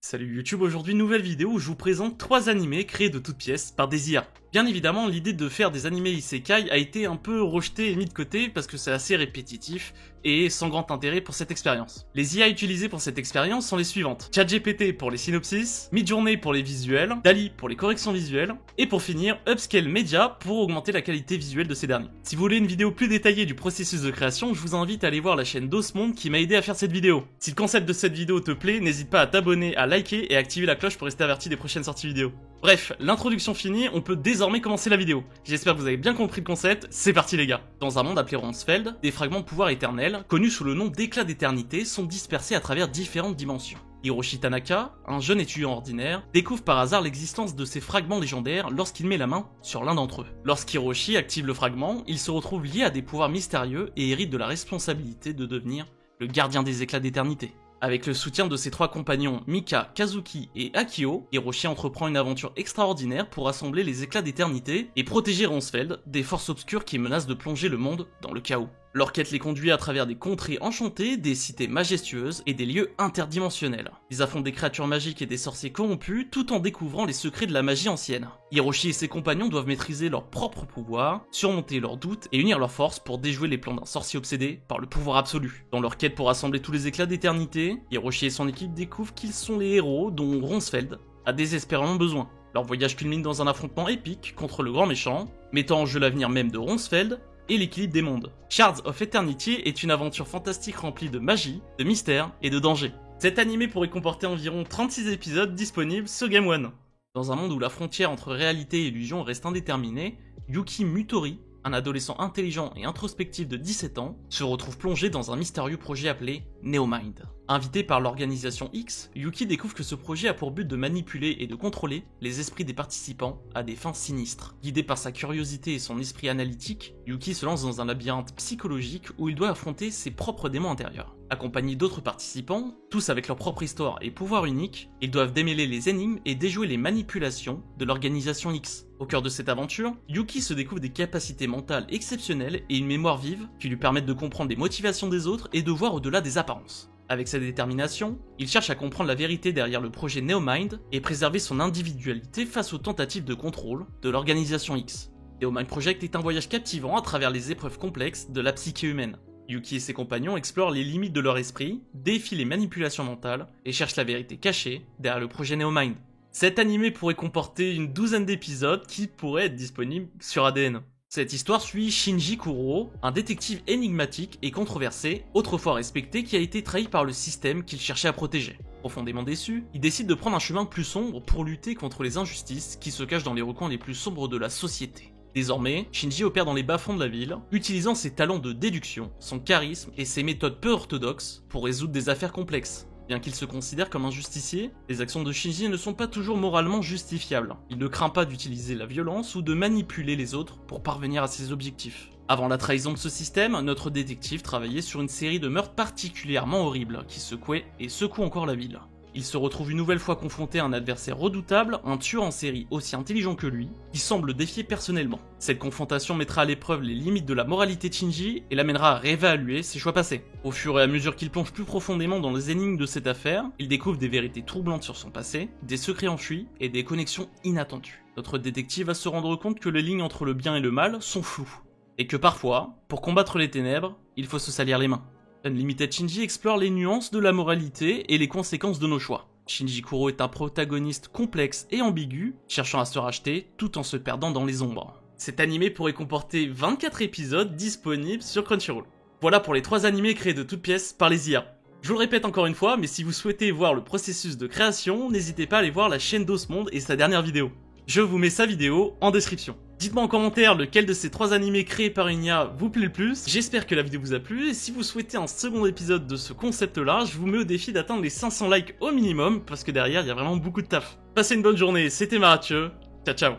Salut YouTube, aujourd'hui nouvelle vidéo où je vous présente 3 animés créés de toutes pièces par des IA. Bien évidemment, l'idée de faire des animés isekai a été un peu rejetée et mise de côté parce que c'est assez répétitif et sans grand intérêt pour cette expérience. Les IA utilisées pour cette expérience sont les suivantes: ChatGPT pour les synopsis, Midjourney pour les visuels, DALL-E pour les corrections visuelles, et pour finir, Upscale Media pour augmenter la qualité visuelle de ces derniers. Si vous voulez une vidéo plus détaillée du processus de création, je vous invite à aller voir la chaîne d'Osmonde qui m'a aidé à faire cette vidéo. Si le concept de cette vidéo te plaît, n'hésite pas à t'abonner, à liker et à activer la cloche pour rester averti des prochaines sorties vidéo. Bref, l'introduction finie, on peut désormais commencer la vidéo. J'espère que vous avez bien compris le concept, c'est parti les gars. Dans un monde appelé Ronsfeld, des fragments de pouvoir éternel, connus sous le nom d'éclats d'éternité, sont dispersés à travers différentes dimensions. Hiroshi Tanaka, un jeune étudiant ordinaire, découvre par hasard l'existence de ces fragments légendaires lorsqu'il met la main sur l'un d'entre eux. Lorsqu'Hiroshi active le fragment, il se retrouve lié à des pouvoirs mystérieux et hérite de la responsabilité de devenir le gardien des éclats d'éternité. Avec le soutien de ses 3 compagnons Mika, Kazuki et Akio, Hiroshi entreprend une aventure extraordinaire pour rassembler les éclats d'éternité et protéger Ronsfeld des forces obscures qui menacent de plonger le monde dans le chaos. Leur quête les conduit à travers des contrées enchantées, des cités majestueuses et des lieux interdimensionnels. Ils affrontent des créatures magiques et des sorciers corrompus tout en découvrant les secrets de la magie ancienne. Hiroshi et ses compagnons doivent maîtriser leurs propres pouvoirs, surmonter leurs doutes et unir leurs forces pour déjouer les plans d'un sorcier obsédé par le pouvoir absolu. Dans leur quête pour rassembler tous les éclats d'éternité, Hiroshi et son équipe découvrent qu'ils sont les héros dont Ronsfeld a désespérément besoin. Leur voyage culmine dans un affrontement épique contre le grand méchant, mettant en jeu l'avenir même de Ronsfeld et l'équilibre des mondes. Shards of Eternity est une aventure fantastique remplie de magie, de mystère et de danger. Cet animé pourrait comporter environ 36 épisodes disponibles sur Game One. Dans un monde où la frontière entre réalité et illusion reste indéterminée, Yuki Mutori, un adolescent intelligent et introspectif de 17 ans, se retrouve plongé dans un mystérieux projet appelé Neomind. Invité par l'organisation X, Yuki découvre que ce projet a pour but de manipuler et de contrôler les esprits des participants à des fins sinistres. Guidé par sa curiosité et son esprit analytique, Yuki se lance dans un labyrinthe psychologique où il doit affronter ses propres démons intérieurs. Accompagnés d'autres participants, tous avec leur propre histoire et pouvoir unique, ils doivent démêler les énigmes et déjouer les manipulations de l'organisation X. Au cœur de cette aventure, Yuki se découvre des capacités mentales exceptionnelles et une mémoire vive qui lui permettent de comprendre les motivations des autres et de voir au-delà des apparences. Avec sa détermination, il cherche à comprendre la vérité derrière le projet Neomind et préserver son individualité face aux tentatives de contrôle de l'organisation X. Neomind Project est un voyage captivant à travers les épreuves complexes de la psyché humaine. Yuki et ses compagnons explorent les limites de leur esprit, défient les manipulations mentales et cherchent la vérité cachée derrière le projet Neomind. Cet animé pourrait comporter une douzaine d'épisodes qui pourraient être disponibles sur ADN. Cette histoire suit Shinji Kuro, un détective énigmatique et controversé, autrefois respecté, qui a été trahi par le système qu'il cherchait à protéger. Profondément déçu, il décide de prendre un chemin plus sombre pour lutter contre les injustices qui se cachent dans les recoins les plus sombres de la société. Désormais, Shinji opère dans les bas-fonds de la ville, utilisant ses talents de déduction, son charisme et ses méthodes peu orthodoxes pour résoudre des affaires complexes. Bien qu'il se considère comme un justicier, les actions de Shinji ne sont pas toujours moralement justifiables. Il ne craint pas d'utiliser la violence ou de manipuler les autres pour parvenir à ses objectifs. Avant la trahison de ce système, notre détective travaillait sur une série de meurtres particulièrement horribles qui secouaient et secouent encore la ville. Il se retrouve une nouvelle fois confronté à un adversaire redoutable, un tueur en série aussi intelligent que lui, qui semble le défier personnellement. Cette confrontation mettra à l'épreuve les limites de la moralité de Shinji et l'amènera à réévaluer ses choix passés. Au fur et à mesure qu'il plonge plus profondément dans les énigmes de cette affaire, il découvre des vérités troublantes sur son passé, des secrets enfuis et des connexions inattendues. Notre détective va se rendre compte que les lignes entre le bien et le mal sont floues, et que parfois, pour combattre les ténèbres, il faut se salir les mains. Unlimited Shinji explore les nuances de la moralité et les conséquences de nos choix. Shinji Kuro est un protagoniste complexe et ambigu, cherchant à se racheter tout en se perdant dans les ombres. Cet animé pourrait comporter 24 épisodes disponibles sur Crunchyroll. Voilà pour les 3 animés créés de toutes pièces par les IA. Je vous le répète encore une fois, mais si vous souhaitez voir le processus de création, n'hésitez pas à aller voir la chaîne d'Osmonde et sa dernière vidéo. Je vous mets sa vidéo en description. Dites-moi en commentaire lequel de ces 3 animés créés par une IA vous plaît le plus. J'espère que la vidéo vous a plu et si vous souhaitez un second épisode de ce concept là, je vous mets au défi d'atteindre les 500 likes au minimum parce que derrière il y a vraiment beaucoup de taf. Passez une bonne journée, c'était Marathieu, ciao ciao.